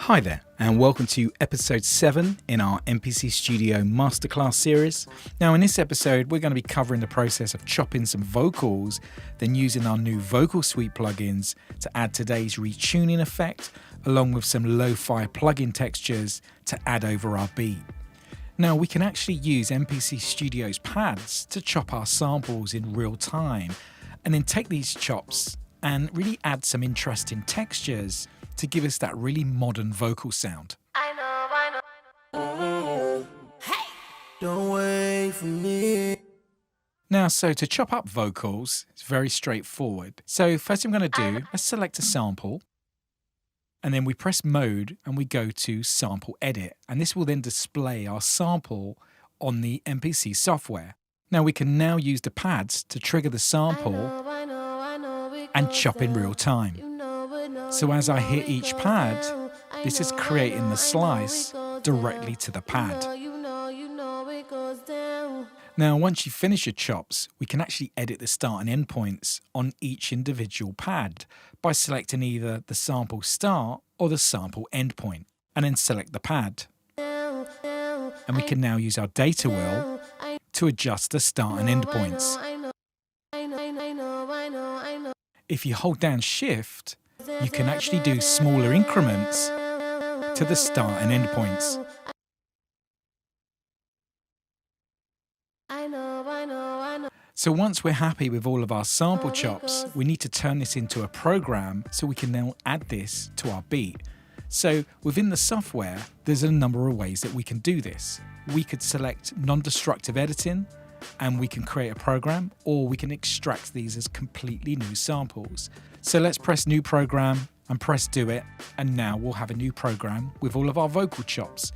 Hi there, and welcome to episode 7 in our MPC Studio Masterclass series. Now in this episode, we're going to be covering the process of chopping some vocals, then using our new Vocal Suite plugins to add today's retuning effect, along with some lo-fi plugin textures to add over our beat. Now we can actually use MPC Studio's pads to chop our samples in real time, and then take these chops and really add some interesting textures to give us that really modern vocal sound. I know. Hey! Don't wait for me. Now, so to chop up vocals, it's very straightforward. So first thing I'm going to do, let's select a sample, and then we press mode and we go to sample edit, and this will then display our sample on the MPC software. Now we can now use the pads to trigger the sample and chop in real time. So as I hit each pad, this is creating the slice directly to the pad. Now once you finish your chops, we can actually edit the start and end points on each individual pad by selecting either the sample start or the sample end point, and then select the pad. And we can now use our data wheel to adjust the start and end points. If you hold down Shift, you can actually do smaller increments to the start and end points. So once we're happy with all of our sample chops, we need to turn this into a program so we can now add this to our beat. So within the software, there's a number of ways that we can do this. We could select non-destructive editing, and we can create a program, or we can extract these as completely new samples. So let's press new program and press do it, and now we'll have a new program with all of our vocal chops.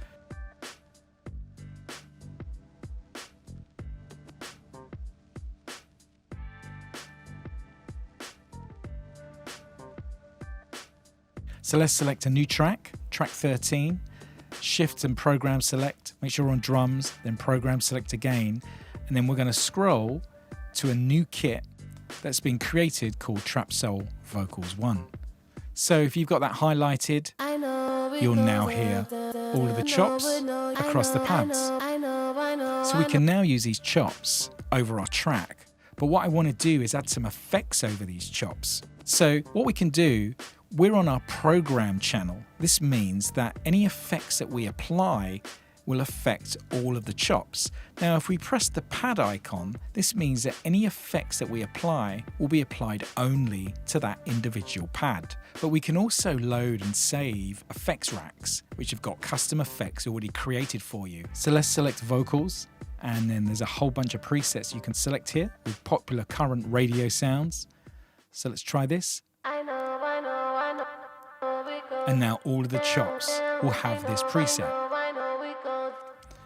So let's select a new track, track 13, shift and program select, make sure we're on drums, then program select again, and then we're going to scroll to a new kit that's been created called Trap Soul Vocals 1. So if you've got that highlighted, you'll now hear all of the chops across the pads. So we can now use these chops over our track. But what I want to do is add some effects over these chops. So what we can do, we're on our program channel. This means that any effects that we apply will affect all of the chops. Now, if we press the pad icon, this means that any effects that we apply will be applied only to that individual pad. But we can also load and save effects racks, which have got custom effects already created for you. So let's select vocals, and then there's a whole bunch of presets you can select here with popular current radio sounds. So let's try this. And now all of the chops will have this preset.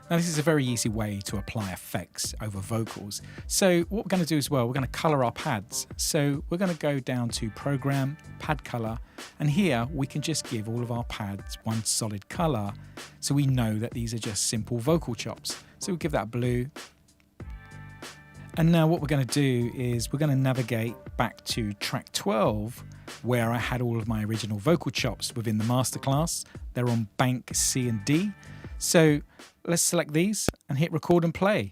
Now this is a very easy way to apply effects over vocals. So what we're going to do as well, we're going to color our pads. So we're going to go down to Program, Pad Color, and here we can just give all of our pads one solid color so we know that these are just simple vocal chops. So we'll give that blue. And now what we're going to do is we're going to navigate back to track 12, where I had all of my original vocal chops within the masterclass. They're on bank C and D. So let's select these and hit record and play.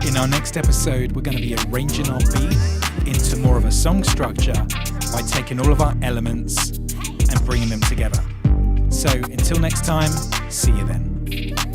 In our next episode, we're going to be arranging our beat into more of a song structure by taking all of our elements and bringing them together. So until next time, see you then.